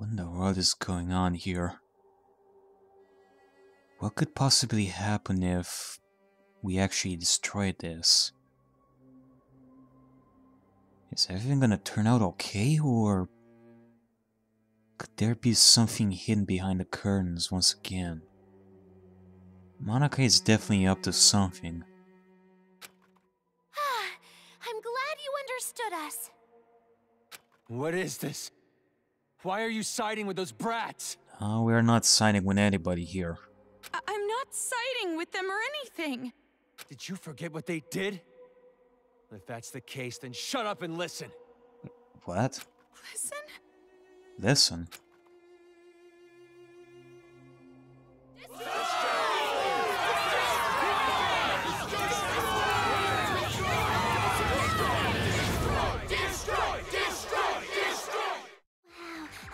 What in the world is going on here? What could possibly happen if we actually destroyed this? Is everything gonna turn out okay, or could there be something hidden behind the curtains once again? Monika is definitely up to something. I'm glad you understood us. What is this? Why are you siding with those brats? We're not siding with anybody here. I'm not siding with them or anything. Did you forget what they did? If that's the case, then shut up and listen. What? Listen? Listen?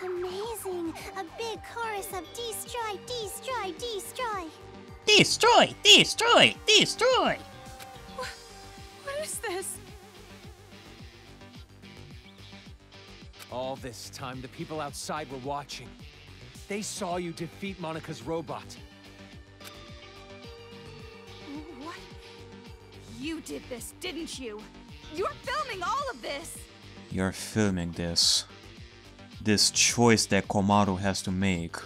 Amazing! A big chorus of destroy, destroy, destroy! Destroy! Destroy! Destroy! What is this? All this time, the people outside were watching. They saw you defeat Monika's robot. What? You did this, didn't you? You're filming all of this! You're filming this. This choice that Komaru has to make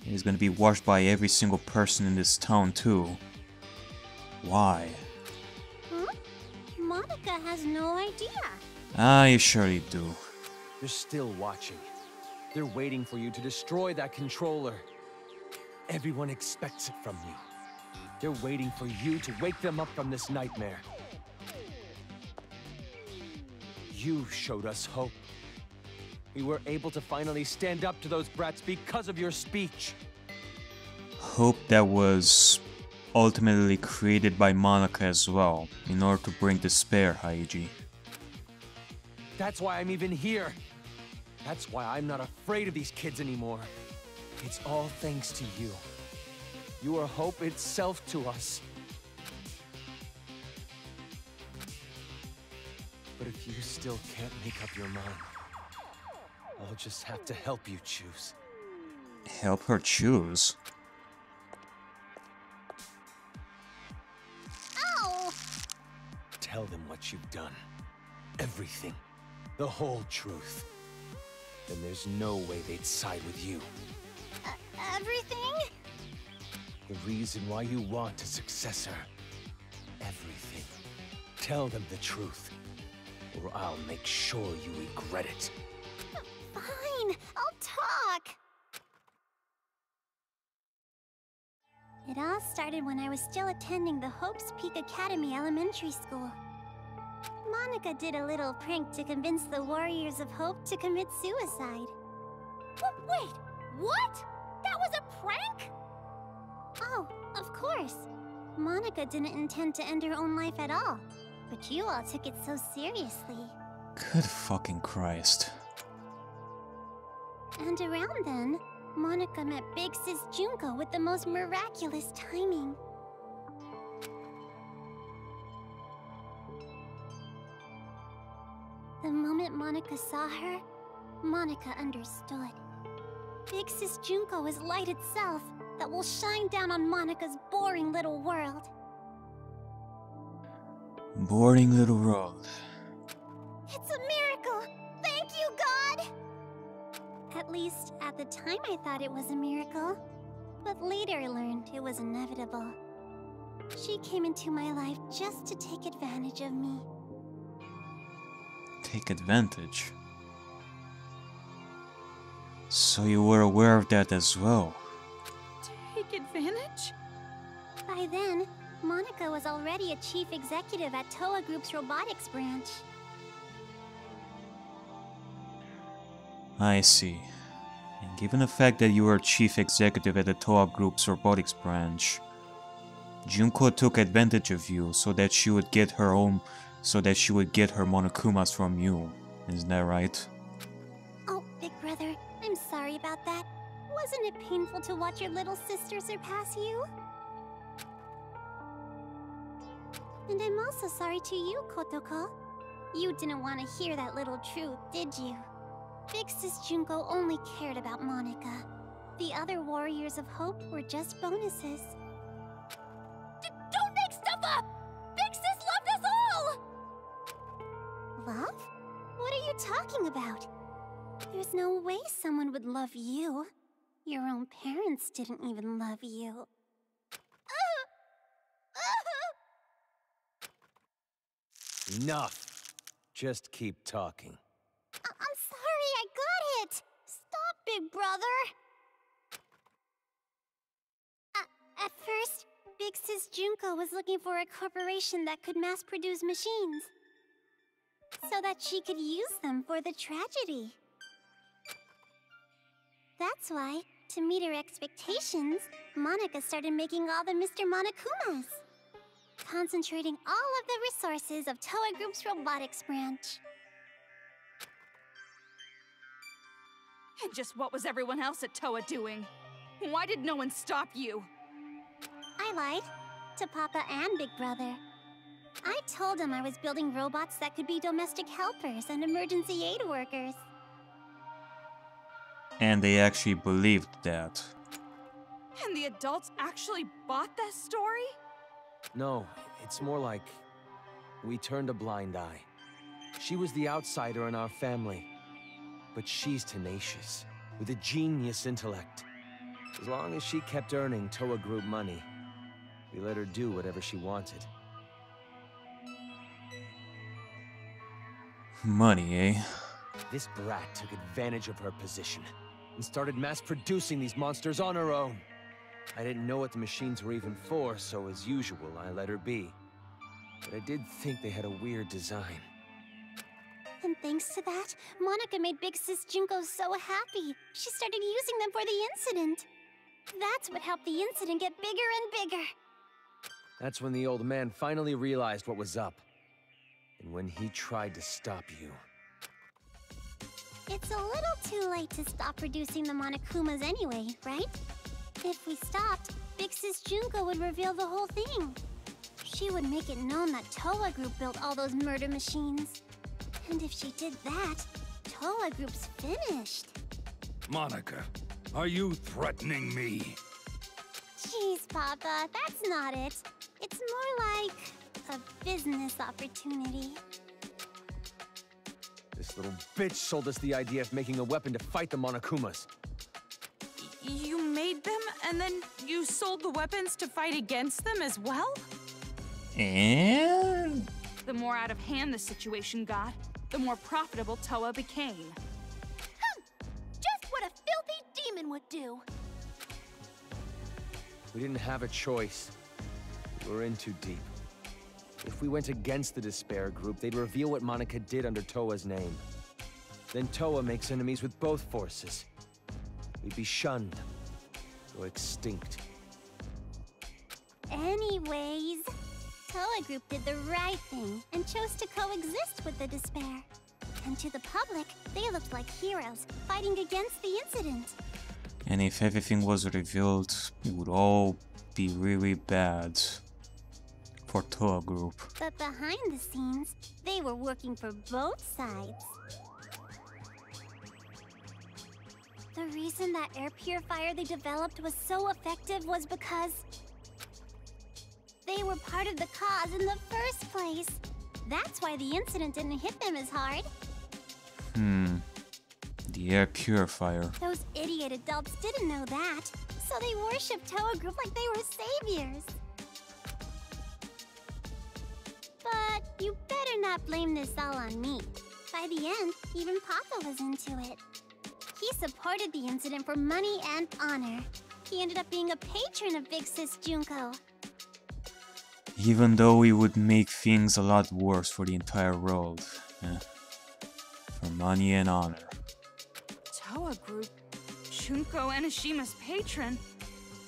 is gonna be watched by every single person in this town too. Why? Monika has no idea. I surely do. They're still watching. They're waiting for you to destroy that controller. Everyone expects it from you. They're waiting for you to wake them up from this nightmare. You showed us hope. We were able to finally stand up to those brats because of your speech. Hope that was ultimately created by Monika as well, in order to bring despair, Haiji. That's why I'm even here. That's why I'm not afraid of these kids anymore. It's all thanks to you. You are hope itself to us. But if you still can't make up your mind, I'll just have to help you choose. Help her choose? Ow! Tell them what you've done. Everything. The whole truth. Then there's no way they'd side with you. Everything? The reason why you want a successor. Everything. Tell them the truth, or I'll make sure you regret it. Fine, I'll talk. It all started when I was still attending the Hope's Peak Academy Elementary School. Monika did a little prank to convince the Warriors of Hope to commit suicide. Wait, what? That was a prank? Oh, of course. Monika didn't intend to end her own life at all. But you all took it so seriously. Good fucking Christ. And around then, Monika met Big Sis Junko with the most miraculous timing. The moment Monika saw her, Monika understood. Big Sis Junko is light itself that will shine down on Monika's boring little world. Boring little world. It's a miracle! Thank you, God! At least, at the time I thought it was a miracle. But later I learned it was inevitable. She came into my life just to take advantage of me. Take advantage? So you were aware of that as well? Take advantage? By then, Monika was already a chief executive at Toa Group's robotics branch. I see. And given the fact that you were chief executive at the Toa Group's robotics branch, Junko took advantage of you so that she would get her Monokumas from you. Isn't that right? Oh, big brother, I'm sorry about that. Wasn't it painful to watch your little sister surpass you? And I'm also sorry to you, Kotoko. You didn't want to hear that little truth, did you? Big Sis Junko only cared about Monika. The other Warriors of Hope were just bonuses. Don't make stuff up! Big Sis loved us all! Love? What are you talking about? There's no way someone would love you. Your own parents didn't even love you. Enough. Just keep talking. I'm sorry, I got it! Stop, big brother! At first, Big Sis Junko was looking for a corporation that could mass-produce machines, so that she could use them for the tragedy. That's why, to meet her expectations, Monika started making all the Mr. Monokumas, concentrating all of the resources of Toa Group's robotics branch. And just what was everyone else at Toa doing? Why did no one stop you? I lied to Papa and Big Brother. I told him I was building robots that could be domestic helpers and emergency aid workers. And they actually believed that. And the adults actually bought that story? No, it's more like we turned a blind eye. She was the outsider in our family, but she's tenacious, with a genius intellect. As long as she kept earning Toa Group money, we let her do whatever she wanted. Money, eh? This brat took advantage of her position and started mass-producing these monsters on her own. I didn't know what the machines were even for, so as usual, I let her be. But I did think they had a weird design. And thanks to that, Monika made Big Sis Junko so happy. She started using them for the incident. That's what helped the incident get bigger and bigger. That's when the old man finally realized what was up. And when he tried to stop you. It's a little too late to stop producing the Monokumas anyway, right? If we stopped, Big Sis Junko would reveal the whole thing. She would make it known that Toa Group built all those murder machines. And if she did that, Toa Group's finished. Monika, are you threatening me? Jeez, Papa, that's not it. It's more like a business opportunity. This little bitch sold us the idea of making a weapon to fight the Monokumas. You made them, and then you sold the weapons to fight against them as well? And The more out of hand the situation got, the more profitable Toa became. Just what a filthy demon would do. We didn't have a choice. We were in too deep. If we went against the Despair Group, they'd reveal what Monika did under Toa's name. Then Toa makes enemies with both forces. We'd be shunned. Go extinct. Anyways, Toa Group did the right thing and chose to coexist with the Despair. And to the public, they looked like heroes fighting against the incident. And if everything was revealed, it would all be really bad for Toa Group. But behind the scenes, they were working for both sides. The reason that air purifier they developed was so effective was because they were part of the cause in the first place. That's why the incident didn't hit them as hard. The air purifier. Those idiot adults didn't know that, so they worshipped Toa Group like they were saviors. But you better not blame this all on me. By the end, even Papa was into it. He supported the incident for money and honor. He ended up being a patron of Big Sis Junko. Even though it would make things a lot worse for the entire world. For money and honor. Toa Group? Junko Enishima's patron?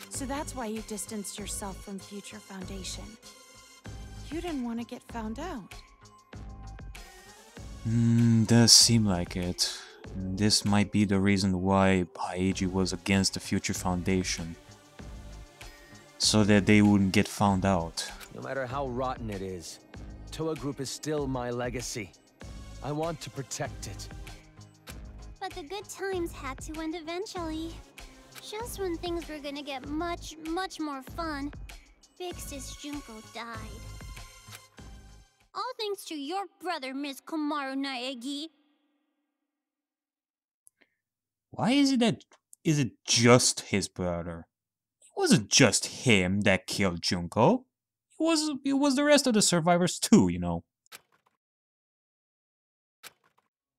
So that's why you distanced yourself from Future Foundation. You didn't want to get found out. Does seem like it. This might be the reason why A.k.a. was against the Future Foundation. So that they wouldn't get found out. No matter how rotten it is, Toa Group is still my legacy. I want to protect it. But the good times had to end eventually. Just when things were gonna get much more fun, Big Sis Junko died. All thanks to your brother, Miss Komaru Naegi. Why is it just his brother? It wasn't just him that killed Junko. It was the rest of the survivors too, you know.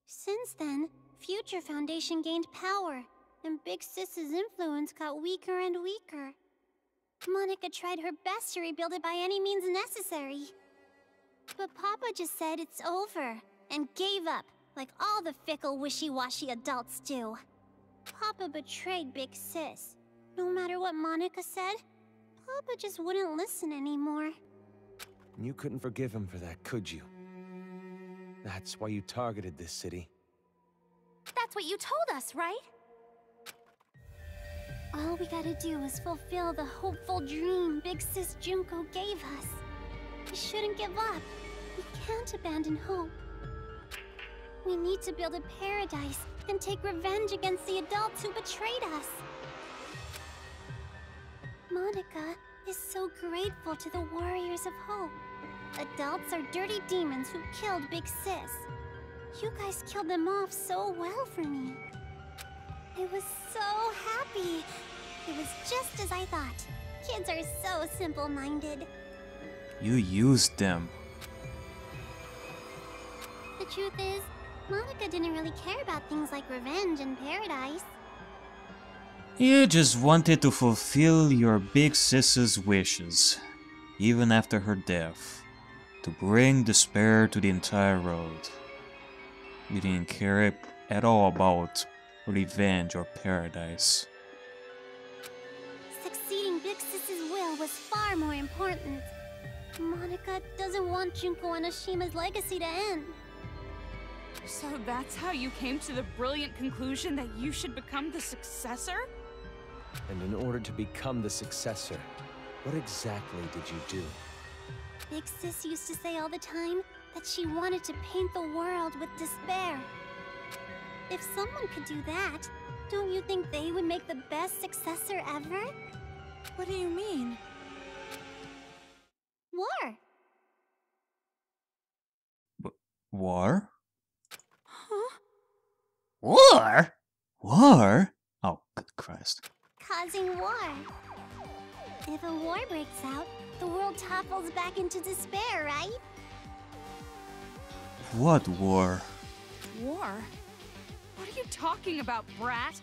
Since then, Future Foundation gained power, and Big Sis's influence got weaker and weaker. Monika tried her best to rebuild it by any means necessary. But Papa just said it's over, and gave up, like all the fickle, wishy-washy adults do. Papa betrayed Big Sis. No matter what Monika said, Papa just wouldn't listen anymore. You couldn't forgive him for that, could you? That's why you targeted this city. That's what you told us, right? All we gotta do is fulfill the hopeful dream Big Sis Junko gave us. We shouldn't give up. We can't abandon hope. We need to build a paradise and take revenge against the adults who betrayed us. Monika is so grateful to the Warriors of Hope. Adults are dirty demons who killed Big Sis. You guys killed them off so well for me. I was so happy. It was just as I thought. Kids are so simple-minded. You used them. The truth is, Monika didn't really care about things like revenge and paradise. You just wanted to fulfill your big sis's wishes, even after her death, to bring despair to the entire road. You didn't care at all about revenge or paradise. Succeeding Big Sis's will was far more important. Monika doesn't want Junko Anoshima's legacy to end. So that's how you came to the brilliant conclusion that you should become the successor? And in order to become the successor, what exactly did you do? Big Sis used to say all the time that she wanted to paint the world with despair. If someone could do that, don't you think they would make the best successor ever? What do you mean? War. War? Huh? War? War? Oh, good Christ. Causing war. If a war breaks out, the world topples back into despair, right? What war? War? What are you talking about, brat?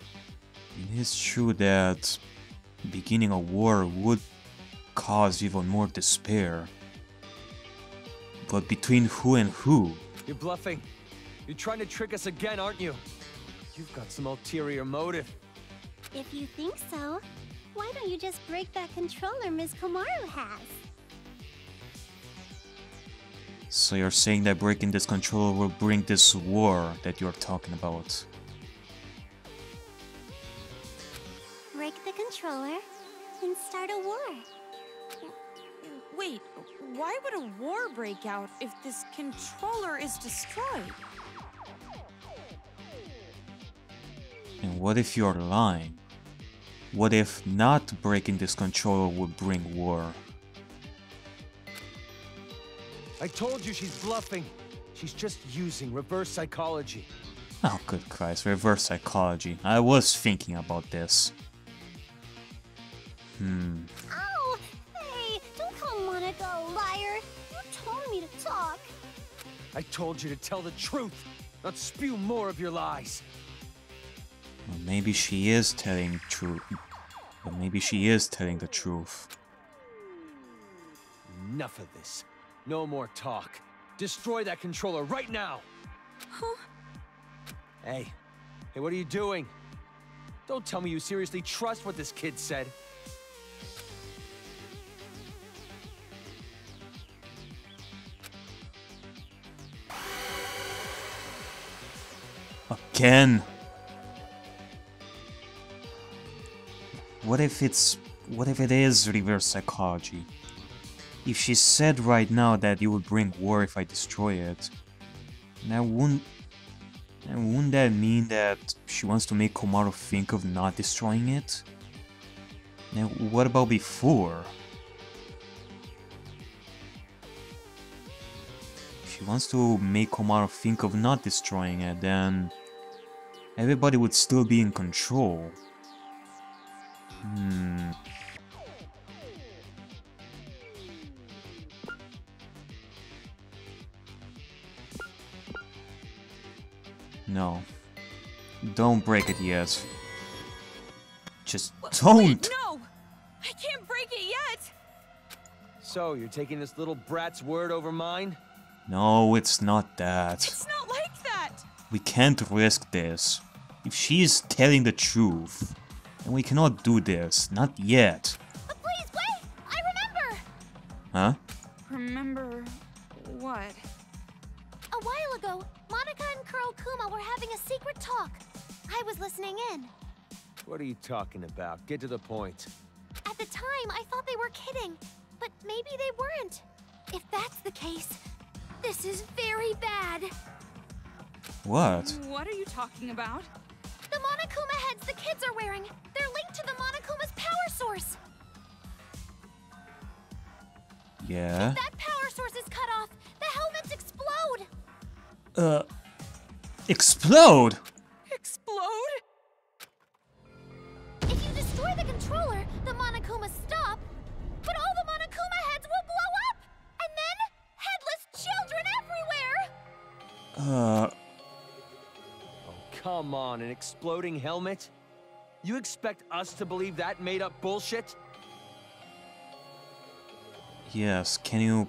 It is true that beginning a war would cause even more despair. But between who and who? You're bluffing. You're trying to trick us again, aren't you? You've got some ulterior motive. If you think so, why don't you just break that controller Miss Komaru has? So you're saying that breaking this controller will bring this war that you're talking about? Break the controller and start a war. Wait, why would a war break out if this controller is destroyed? And what if you're lying? What if not breaking this controller would bring war? I told you she's bluffing. She's just using reverse psychology. Oh, good Christ, reverse psychology. I was thinking about this. Ow! Hey, don't call Monika a liar. You told me to talk. I told you to tell the truth, not spew more of your lies. Well, maybe she is telling truth. But maybe she is telling the truth. Enough of this. No more talk. Destroy that controller right now! Huh? Hey, what are you doing? Don't tell me you seriously trust what this kid said. Again! What if it is reverse psychology? If she said right now that it would bring war if I destroy it, that And wouldn't that mean that she wants to make Komaru think of not destroying it? Now, what about before? If she wants to make Komaru think of not destroying it, then everybody would still be in control. No. Don't break it yet. Just don't! Wait, no! I can't break it yet! So, you're taking this little brat's word over mine? No, it's not that. It's not like that! We can't risk this. If she is telling the truth, then we cannot do this. Not yet. Please, wait! I remember! Huh? Remember what? A while ago, Monica and Kurokuma were having a secret talk. I was listening in. What are you talking about? Get to the point. At the time, I thought they were kidding, but maybe they weren't. If that's the case, this is very bad. What? What are you talking about? The Monokuma heads the kids are wearing, they're linked to the Monokuma's power source. Yeah? If that power source is cut off, the helmets explode. Explode? Explode? If you destroy the controller, the Monokuma stop, but all the Monokuma heads will blow up! And then, headless children everywhere! Oh, come on, an exploding helmet? You expect us to believe that made-up bullshit? Yes, can you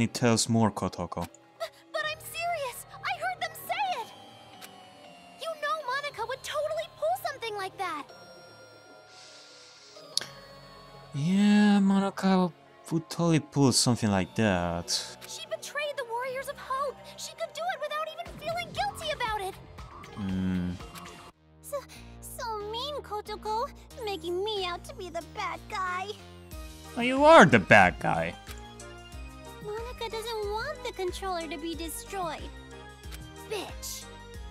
tell us more, Kotoko? But I'm serious! I heard them say it! You know Monica would totally pull something like that! Yeah, Monica would totally pull something like that. She betrayed the Warriors of Hope! She could do it without even feeling guilty about it! So mean, Kotoko, making me out to be the bad guy. Oh, you are the bad guy. Monica doesn't want the controller to be destroyed. Bitch.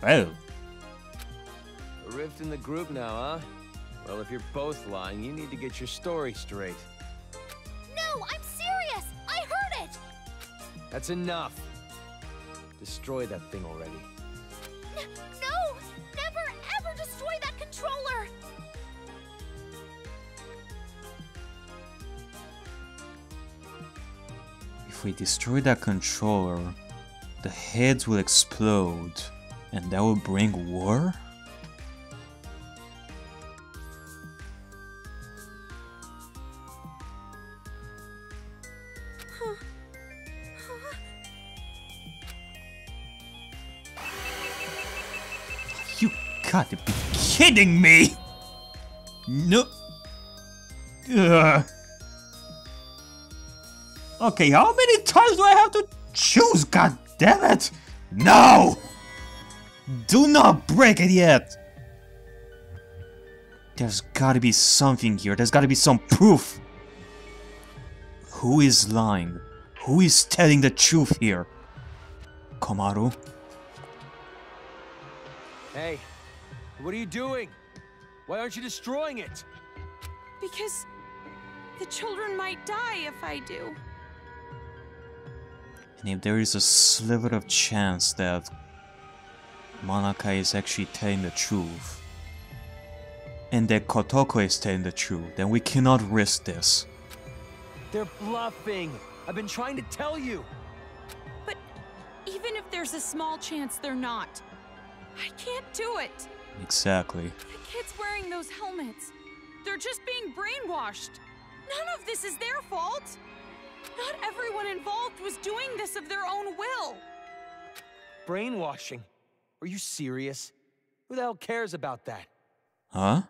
Oh. A rift in the group now, huh? Well, if you're both lying, you need to get your story straight. No, I'm serious! I heard it! That's enough. Destroy that thing already. No! Never ever destroy that controller! If we destroy that controller, the heads will explode, and that will bring war? You gotta be kidding me! No. Ugh. Okay, how many times do I have to choose? God damn it! No! Do not break it yet! There's gotta be something here. There's gotta be some proof. Who is lying? Who is telling the truth here? Komaru? Hey, what are you doing? Why aren't you destroying it? Because the children might die if I do. And if there is a sliver of chance that Monika is actually telling the truth, and that Kotoko is telling the truth, then we cannot risk this. They're bluffing. I've been trying to tell you. But even if there's a small chance they're not, I can't do it. Exactly. The kids wearing those helmets, they're just being brainwashed. None of this is their fault. Not everyone involved was doing this of their own will. Brainwashing? Are you serious? Who the hell cares about that? Huh?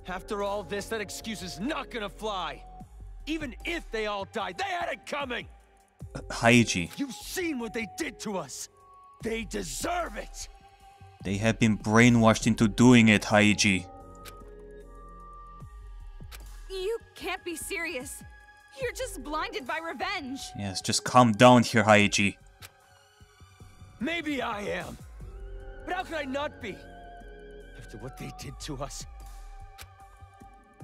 After all this, that excuse is not gonna fly. Even if they all died, they had it coming! Haiji. You've seen what they did to us. They deserve it! They have been brainwashed into doing it, Haiji. You can't be serious. You're just blinded by revenge. Yes, just calm down here, Haiji. Maybe I am. But how could I not be? After what they did to us.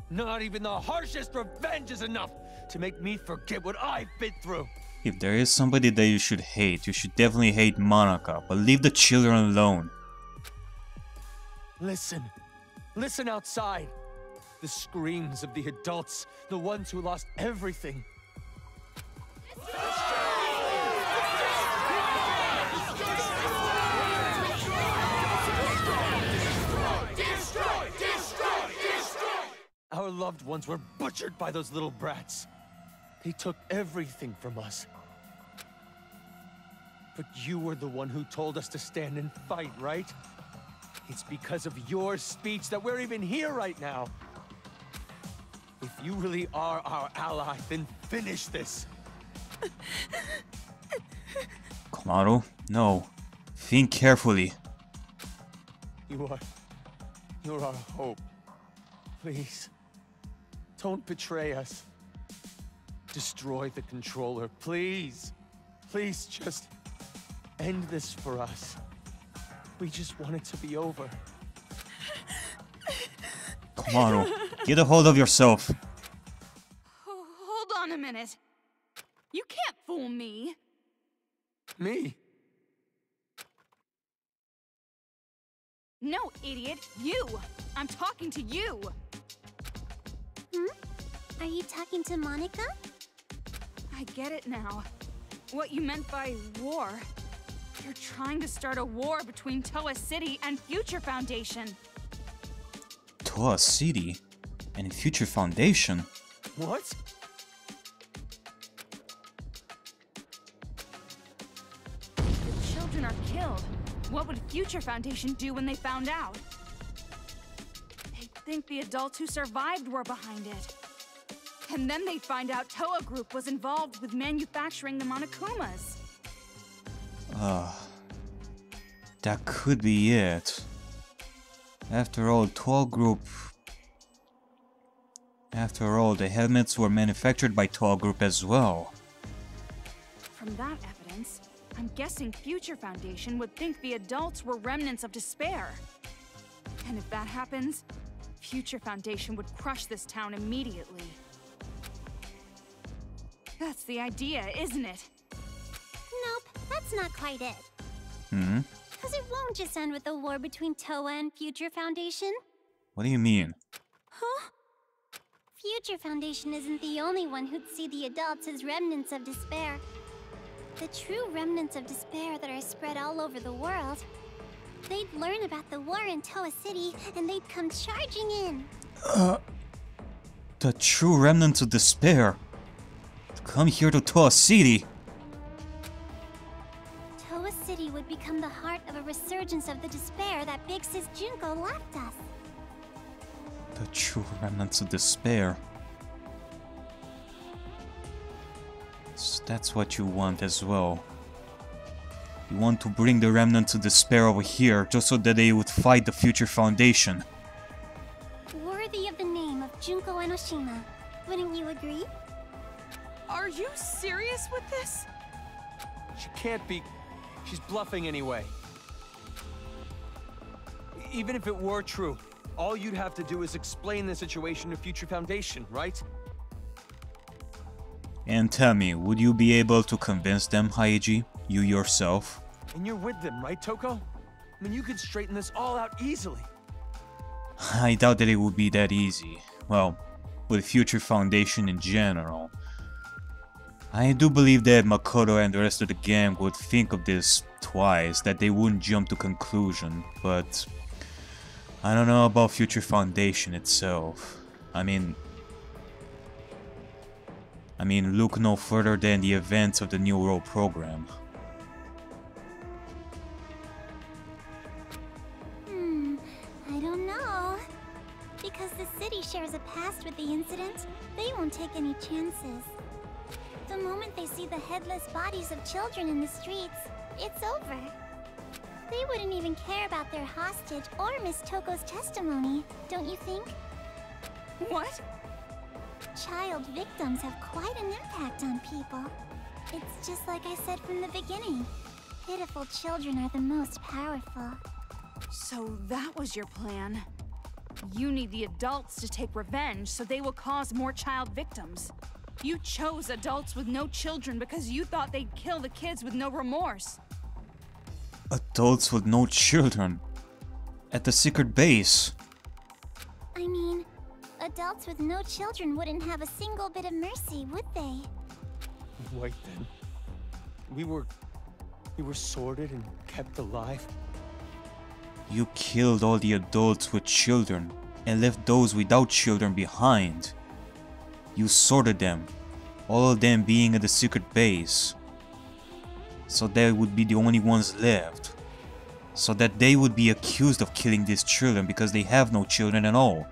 Not even the harshest revenge is enough to make me forget what I've been through. If there is somebody that you should hate, you should definitely hate Monica, but leave the children alone. Listen. Listen outside. The screams of the adults, the ones who lost everything. Our loved ones were butchered by those little brats. They took everything from us. But you were the one who told us to stand and fight, right? It's because of your speech that we're even here right now. If you really are our ally, then finish this. Komaru, no. Think carefully. You're our hope. Please. Don't betray us. Destroy the controller, please. Please just end this for us. We just want it to be over. Komaru, get a hold of yourself. Hold on a minute. You can't fool me. Me? No, idiot. You. I'm talking to you. Are you talking to Monica? I get it now. What you meant by war. You're trying to start a war between Toa City and Future Foundation. Toa City? And Future Foundation? What? The children are killed. What would Future Foundation do when they found out? They'd think the adults who survived were behind it. And then they'd find out Toa Group was involved with manufacturing the Monokumas. That could be it. After all, Toa Group... After all, the helmets were manufactured by Toa Group as well. From that evidence, I'm guessing Future Foundation would think the adults were remnants of despair. And if that happens, Future Foundation would crush this town immediately. That's the idea, isn't it? Nope, that's not quite it. Because it won't just end with a war between Toa and Future Foundation. What do you mean? Huh? Future Foundation isn't the only one who'd see the adults as remnants of despair. The true remnants of despair that are spread all over the world. They'd learn about the war in Toa City, and they'd come charging in. The true remnants of despair. Come here to Toa City. Toa City would become the heart of a resurgence of the despair that Big Sis Junko left us. The true remnants of despair. So that's what you want as well. You want to bring the remnants of despair over here just so that they would fight the Future Foundation. Worthy of the name of Junko Enoshima. Wouldn't you agree? Are you serious with this? She can't be. She's bluffing anyway. Even if it were true, all you'd have to do is explain the situation to Future Foundation, right? And tell me, would you be able to convince them, Haiji? You yourself? And you're with them, right, Toko? I mean, you could straighten this all out easily. I doubt that it would be that easy. Well, with Future Foundation in general. I do believe that Makoto and the rest of the gang would think of this twice, that they wouldn't jump to conclusion, but I don't know about Future Foundation itself. I mean, look no further than the events of the New World program. I don't know. Because the city shares a past with the incident, they won't take any chances. The moment they see the headless bodies of children in the streets, it's over. They wouldn't even care about their hostage or Miss Toko's testimony, don't you think? What? Child victims have quite an impact on people. It's just like I said from the beginning. pitiful children are the most powerful. So that was your plan. You need the adults to take revenge so they will cause more child victims. You chose adults with no children because you thought they'd kill the kids with no remorse. Adults with no children? At the secret base? I mean, adults with no children wouldn't have a single bit of mercy, would they? Wait then. We were sorted and kept alive? You killed all the adults with children and left those without children behind. You sorted them, all of them being at the secret base, so they would be the only ones left, so that they would be accused of killing these children because they have no children at all.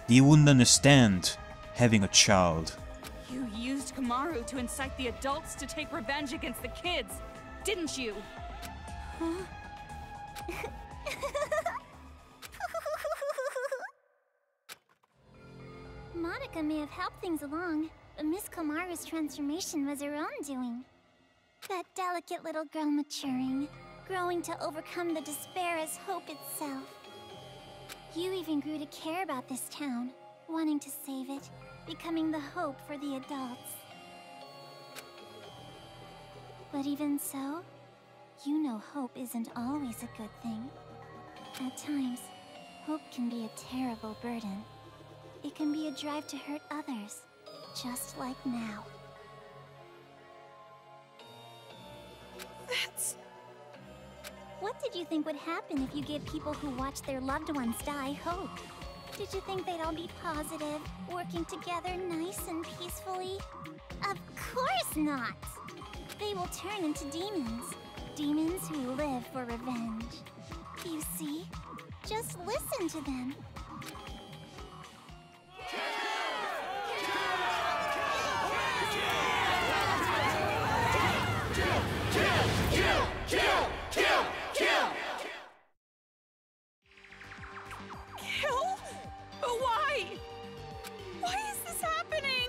They wouldn't understand having a child. You used Komaru to incite the adults to take revenge against the kids, didn't you? Monica may have helped things along, but Miss Komaru's transformation was her own doing. That delicate little girl maturing, growing to overcome the despair as hope itself. You even grew to care about this town, wanting to save it, becoming the hope for the adults. But even so, you know hope isn't always a good thing. At times, hope can be a terrible burden. It can be a drive to hurt others, just like now. What did you think would happen if you gave people who watch their loved ones die hope? Did you think they'd all be positive, working together nice and peacefully? Of course not! They will turn into demons. Demons who live for revenge. You see? Just listen to them. Kill? Why? Why is this happening?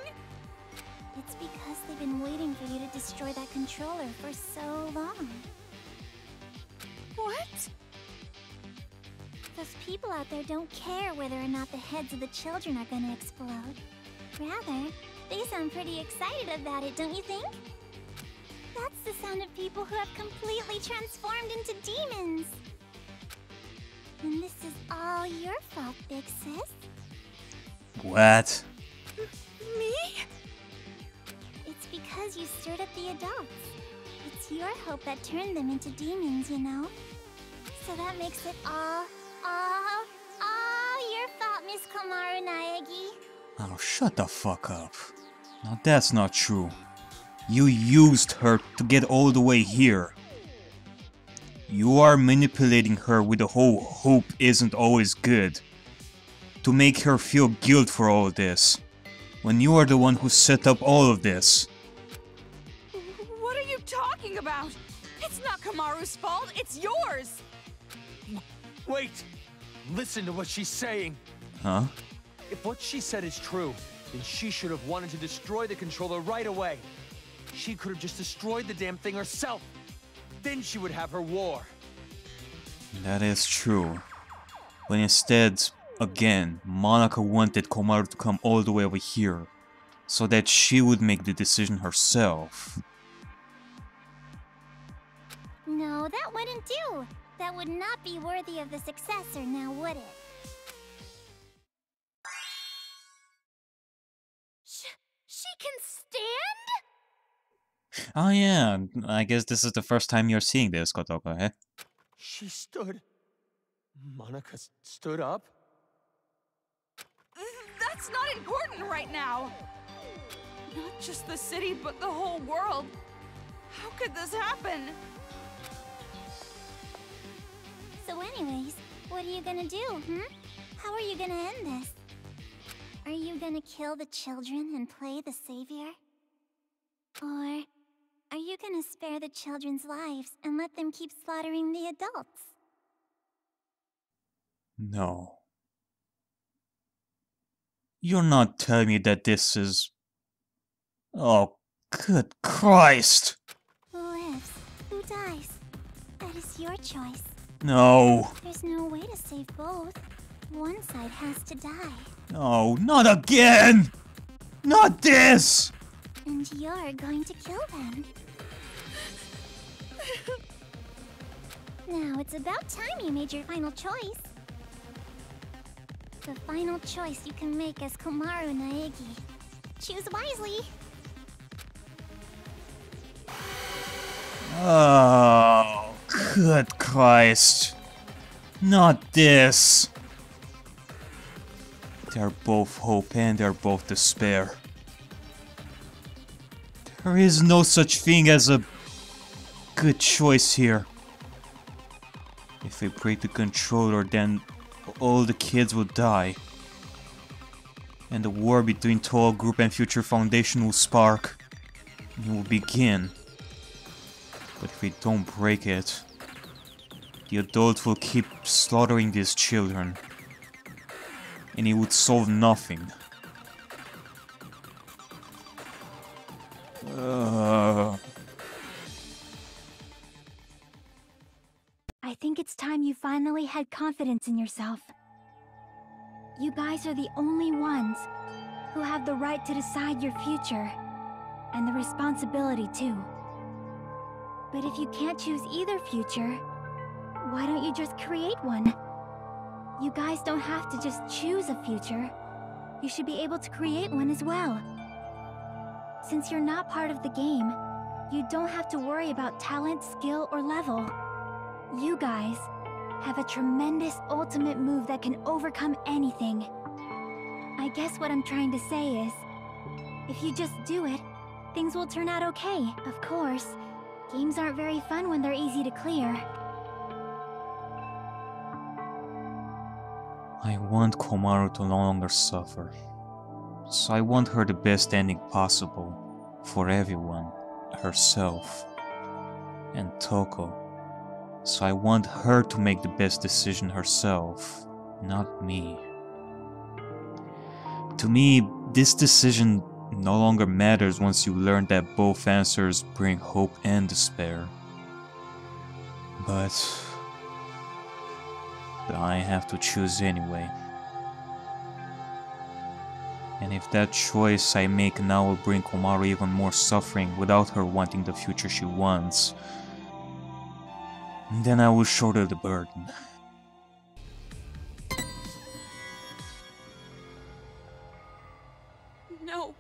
It's because they've been waiting for you to destroy that controller for so long. What? Those people out there don't care whether or not the heads of the children are gonna explode. Rather, they sound pretty excited about it, don't you think? That's the sound of people who have completely transformed into demons. And this is all your fault, Big Sis. What? Me? It's because you stirred up the adults. It's your hope that turned them into demons, you know? So that makes it all your fault, Miss Komaru Naegi. Oh, shut the fuck up. Now that's not true. You used her to get all the way here. You are manipulating her with the whole hope isn't always good. To make her feel guilt for all of this. When you are the one who set up all of this. What are you talking about? It's not Komaru's fault, it's yours! Wait! Listen to what she's saying. Huh? If what she said is true, then she should have wanted to destroy the controller right away. She could have just destroyed the damn thing herself. Then she would have her war. That is true. But instead, again, Monica wanted Komaru to come all the way over here, so that she would make the decision herself. No, that wouldn't do. That would not be worthy of the successor, now would it? She can stand? Oh yeah, I guess this is the first time you're seeing this, Kotoko, eh? She stood. Monica stood up? That's not important right now. Not just the city, but the whole world. How could this happen? So anyways, what are you gonna do, How are you gonna end this? Are you gonna kill the children and play the savior? Or are you gonna spare the children's lives and let them keep slaughtering the adults? No. You're not telling me that this is... Oh, good Christ! Who lives? Who dies? is your choice. No. There's no way to save both. One side has to die. No, not again! Not this! And you're going to kill them. Now it's about time you made your final choice. The final choice you can make as Komaru Naegi. Choose wisely. Oh, good Christ. Not this. They're both hope and they're both despair. There is no such thing as a good choice here. If I break the controller, then all the kids will die. And the war between Toho Group and Future Foundation will spark. And it will begin. But if we don't break it, the adults will keep slaughtering these children. And it would solve nothing. I think it's time you finally had confidence in yourself. You guys are the only ones who have the right to decide your future, and the responsibility too. But if you can't choose either future, why don't you just create one? You guys don't have to just choose a future. You should be able to create one as well. Since you're not part of the game, you don't have to worry about talent, skill, or level. You guys have a tremendous ultimate move that can overcome anything. I guess what I'm trying to say is, if you just do it, things will turn out okay. Of course, games aren't very fun when they're easy to clear. I want Komaru to no longer suffer. So I want her the best ending possible. For everyone. Herself. And Toko. So I want her to make the best decision herself. Not me. To me, this decision no longer matters once you learn that both answers bring hope and despair. But I have to choose anyway. And if that choice I make now will bring Komaru even more suffering without her wanting the future she wants, then I will shoulder the burden. No.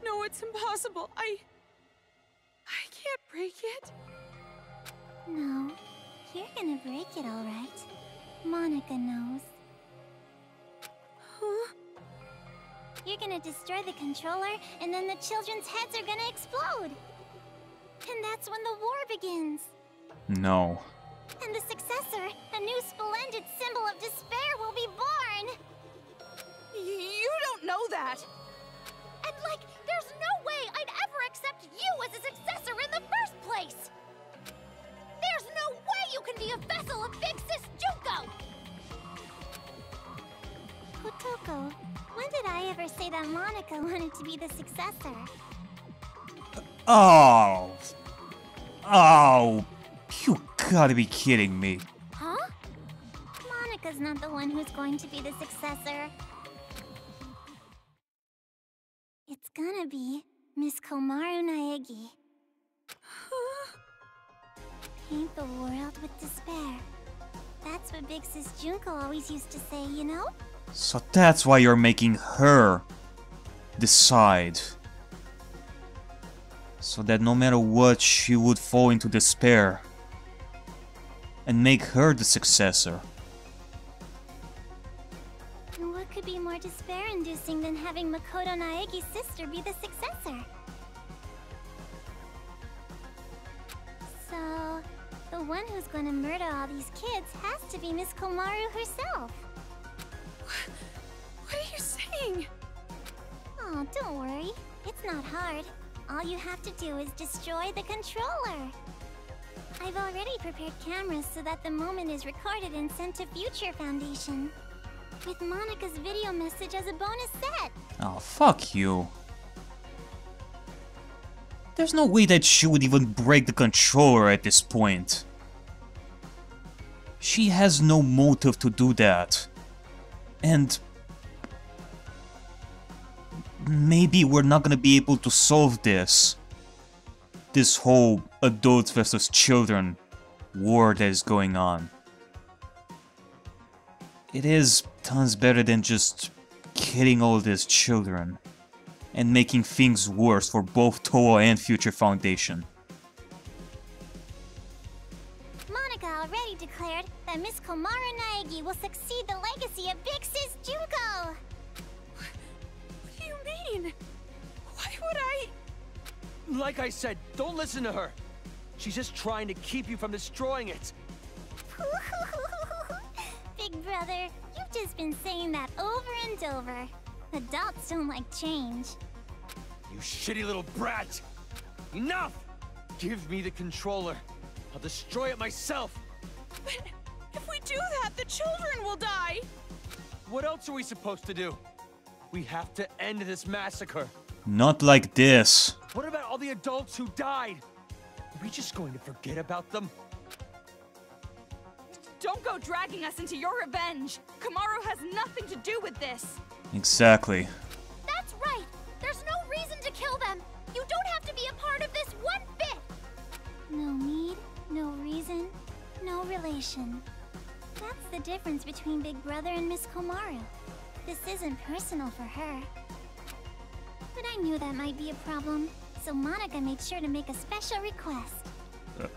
No, it's impossible. I can't break it. No, you're gonna break it all right. Monika knows. Huh? You're gonna destroy the controller, and then the children's heads are gonna explode. And that's when the war begins. No. And the successor, a new splendid symbol of despair, will be born. You don't know that! And like, there's no way I'd ever accept you as a successor in the first place. There's no way you can be a vessel of Big Sis Junko! Kotoko, when did I ever say that Monika wanted to be the successor? Oh! Oh! You gotta be kidding me. Huh? Monika's not the one who's going to be the successor. It's gonna be Miss Komaru Naegi. Paint the world with despair. That's what Big Sis Junko always used to say, you know? So that's why you're making her decide. So that no matter what, she would fall into despair. And make her the successor. And what could be more despair-inducing than having Makoto Naegi's sister be the successor? So, the one who's gonna murder all these kids has to be Miss Komaru herself. What are you saying? Oh, don't worry. It's not hard. All you have to do is destroy the controller. I've already prepared cameras so that the moment is recorded and sent to Future Foundation. With Monika's video message as a bonus set. Oh, fuck you. There's no way that she would even break the controller at this point. She has no motive to do that. And maybe we're not gonna be able to solve this. This whole adults versus children war that is going on. It is tons better than just killing all these children and making things worse for both Toa and Future Foundation. Monica already declared that Miss Komaru Naegi will succeed the legacy of Big Sis Junko. What do you mean? Why would I? Like I said, don't listen to her. She's just trying to keep you from destroying it. Big brother, you've just been saying that over and over. Adults don't like change. You shitty little brat! Enough! Give me the controller. I'll destroy it myself. But if we do that, the children will die. What else are we supposed to do? We have to end this massacre. Not like this. What about all the adults who died? Are we just going to forget about them? Don't go dragging us into your revenge. Komaru has nothing to do with this. Exactly. That's right. There's no reason to kill them. You don't have to be a part of this one bit. No need, no reason, no relation. That's the difference between Big Brother and Miss Komaru. This isn't personal for her. But I knew that might be a problem, so Monica made sure to make a special request.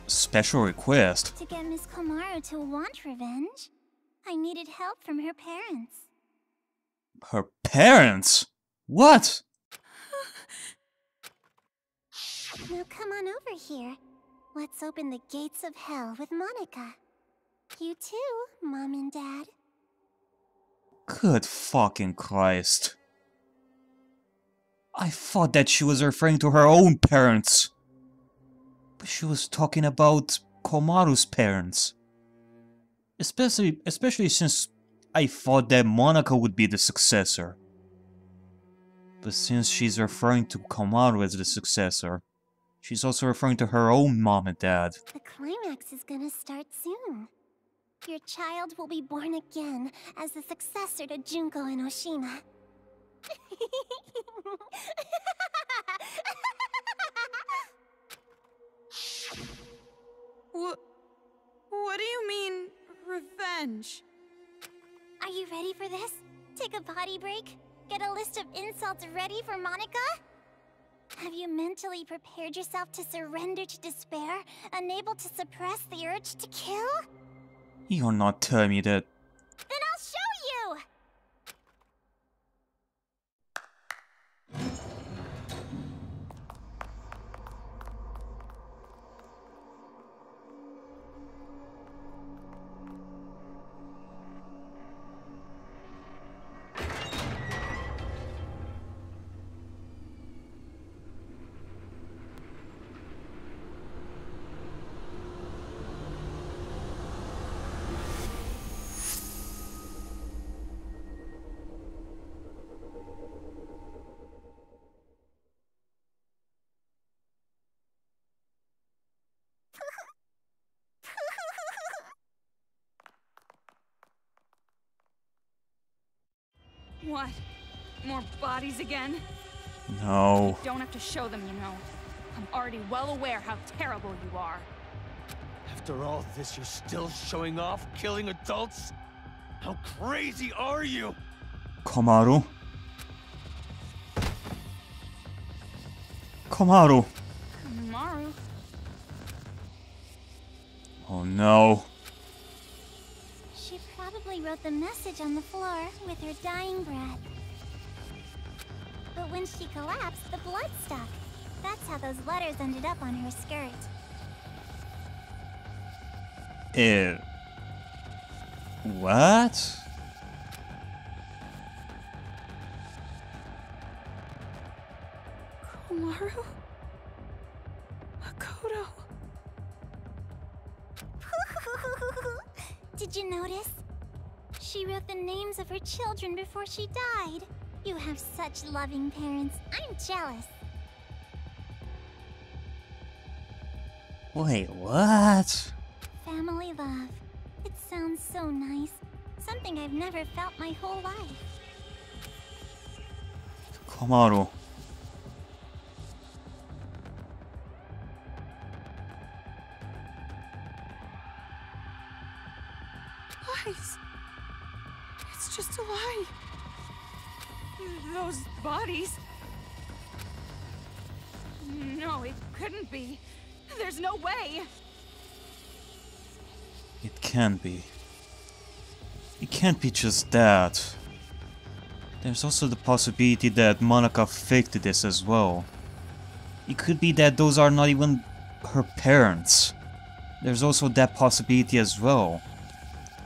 Special request? To get Miss Komaru to want revenge, I needed help from her parents. Her parents? What? Now come on over here. Let's open the gates of hell with Monica. You too, Mom and Dad. Good fucking Christ. I thought that she was referring to her own parents. But she was talking about Komaru's parents. Especially since I thought that Monica would be the successor. But since she's referring to Komaru as the successor, she's also referring to her own mom and dad. The climax is gonna start soon. Your child will be born again as the successor to Junko and Oshima. What do you mean, revenge? Are you ready for this? Take a potty break? Get a list of insults ready for Monica? Have you mentally prepared yourself to surrender to despair, unable to suppress the urge to kill? You're not telling me that... Then I'll show you! What? More bodies again? No. You don't have to show them, you know. I'm already well aware how terrible you are. After all this, you're still showing off killing adults? How crazy are you? Komaru? Komaru! Komaru? Oh no. She probably wrote the message on the floor with her dying breath. But when she collapsed, the blood stuck. That's how those letters ended up on her skirt. What? Komaru? Makoto? Did you notice? She wrote the names of her children before she died. You have such loving parents. I'm jealous. Wait, what? Family love. It's sounds so nice. Something I've never felt my whole life. Komaru. Lies. It's just a lie. Those bodies... No, it couldn't be. There's no way. It can't be. It can't be just that. There's also the possibility that Monica faked this as well. It could be that those are not even her parents. There's also that possibility as well.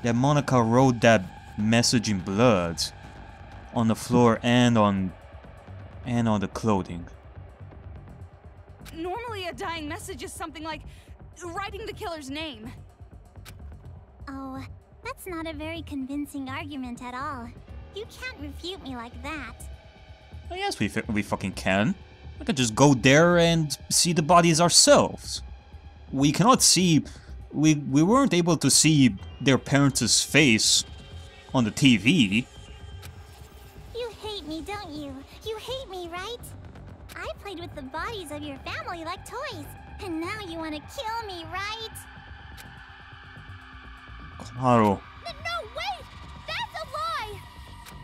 That Monica wrote that message in blood on the floor and on the clothing. Normally a dying message is something like writing the killer's name. Oh, that's not a very convincing argument at all. You can't refute me like that. Oh, yes, we fucking can. We can just go there and see the bodies ourselves. We cannot see... We weren't able to see their parents' face on the TV. You hate me, don't you? You hate me, right? I played with the bodies of your family like toys, and now you want to kill me, right? Komaru. No, wait! That's a lie!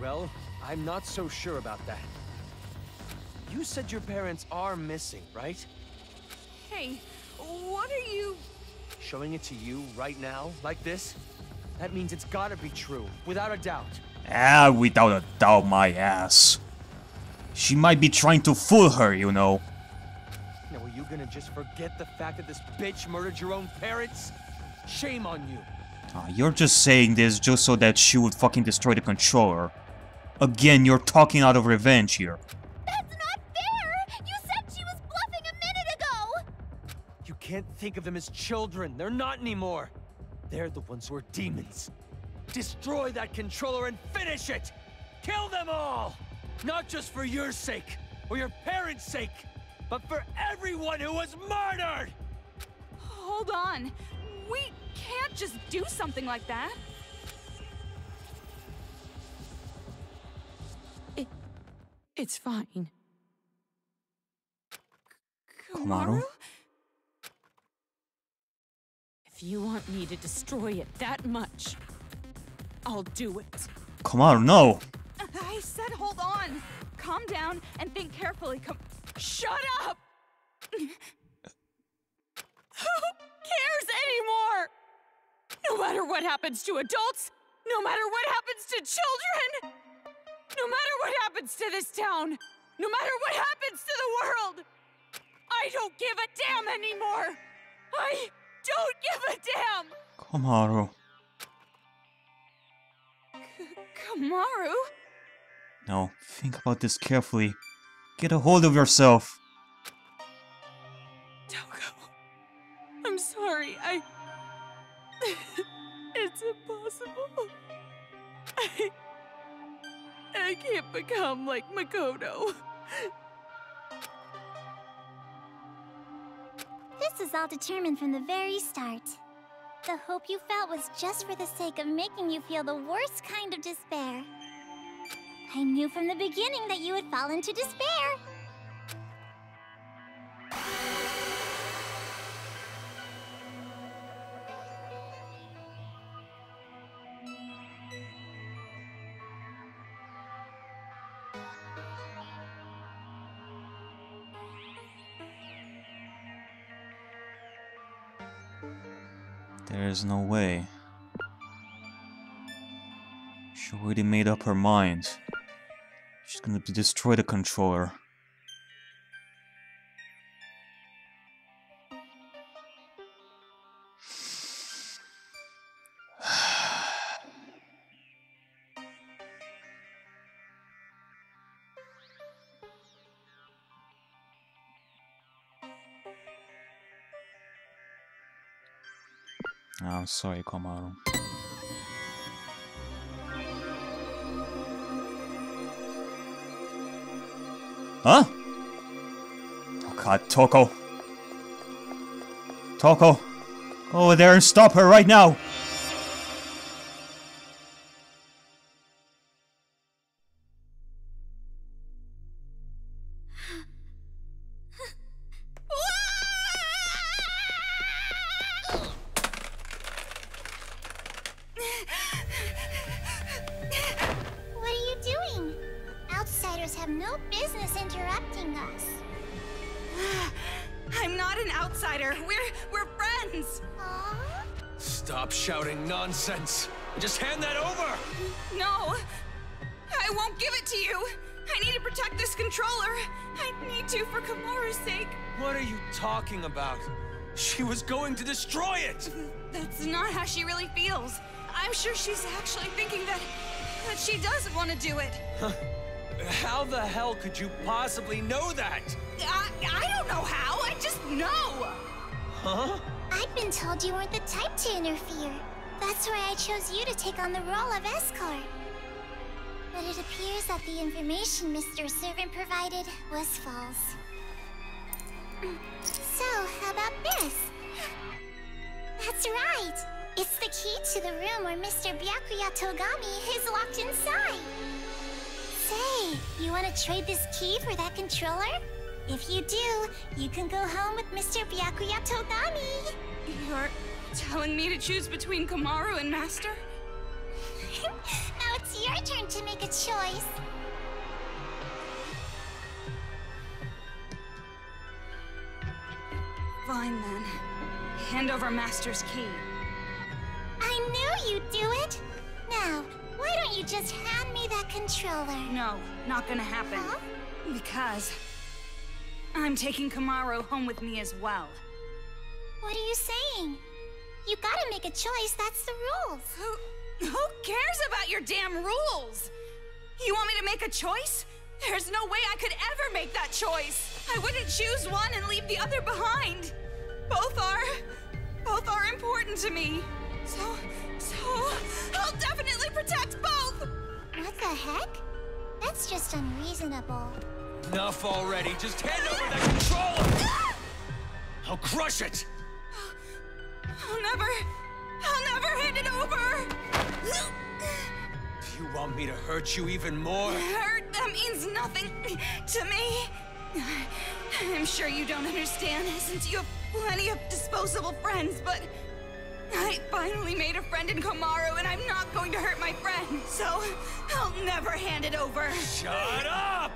Well, I'm not so sure about that. You said your parents are missing, right? Hey, what are you... Showing it to you right now, like this? That means it's gotta be true, without a doubt. Ah, without a doubt, my ass. She might be trying to fool her, you know. Now, are you gonna just forget the fact that this bitch murdered your own parents? Shame on you. You're just saying this just so that she would fucking destroy the controller. Again, you're talking out of revenge here. That's not fair! You said she was bluffing a minute ago! You can't think of them as children. They're not anymore. They're the ones who are demons. Destroy that controller and finish it! Kill them all! Not just for your sake, or your parents' sake, but for everyone who was murdered! Hold on. We can't just do something like that. It's fine. Komaru? If you want me to destroy it that much, I'll do it. Komaru, no! I said hold on. Calm down and think carefully. Shut up! Who cares anymore? No matter what happens to adults, no matter what happens to children, no matter what happens to this town, no matter what happens to the world, I don't give a damn anymore. I don't give a damn. Komaru. Komaru? No, think about this carefully. Get a hold of yourself. Toko, I'm sorry, It's impossible. I can't become like Makoto. This was all determined from the very start. The hope you felt was just for the sake of making you feel the worst kind of despair. I knew from the beginning that you would fall into despair. There's no way. She already made up her mind. She's gonna destroy the controller. I'm sorry, Komaru. Huh? Oh god, Toko. Toko, go over there and stop her right now! have no business interrupting us. I'm not an outsider. We're friends. Aww. Stop shouting nonsense. Just hand that over! No, I won't give it to you. I need to protect this controller. I need to for Komaru's sake. What are you talking about? She was going to destroy it! That's not how she really feels. I'm sure she's actually thinking that she does want to do it. How the hell could you possibly know that? I don't know how, I just know! Huh? I'd been told you weren't the type to interfere. That's why I chose you to take on the role of escort. But it appears that the information Mr. Servant provided was false. So, how about this? That's right! It's the key to the room where Mr. Byakuya Togami is locked inside. Say, you want to trade this key for that controller? If you do, you can go home with Mr. Byakuya Togami. You're telling me to choose between Komaru and Master? Now it's your turn to make a choice. Fine then. Hand over Master's key. I knew you'd do it. Now, why don't you just hand me that controller? No, not gonna happen. Huh? Because I'm taking Komaru home with me as well. What are you saying? You gotta make a choice, that's the rules. Who cares about your damn rules? You want me to make a choice? There's no way I could ever make that choice. I wouldn't choose one and leave the other behind. Both are important to me. So I'll definitely protect both. What the heck? That's just unreasonable. Enough already. Just hand over that controller! I'll crush it! I'll never hand it over. Do you want me to hurt you even more? Hurt? That means nothing to me. I'm sure you don't understand since you have plenty of disposable friends, but I finally made a friend in Komaru and I'm not going to hurt my friend, so I'll never hand it over. Shut up!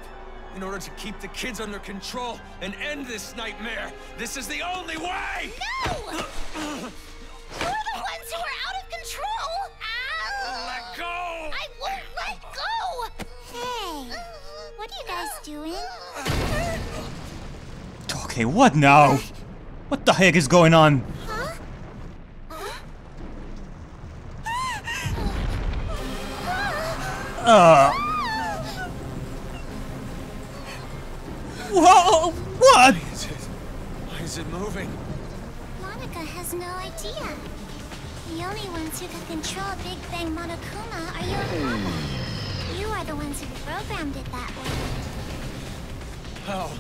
In order to keep the kids under control and end this nightmare, this is the only way! No! You're the ones who are out of control! Ow! Let go! I won't let go! Hey, what are you guys doing? Okay, what now? What the heck is going on? Huh? Whoa, what? Why is it moving? Monica has no idea. The only ones who can control Big Bang Monokuma are you and Papa. You are the ones who programmed it that way. How?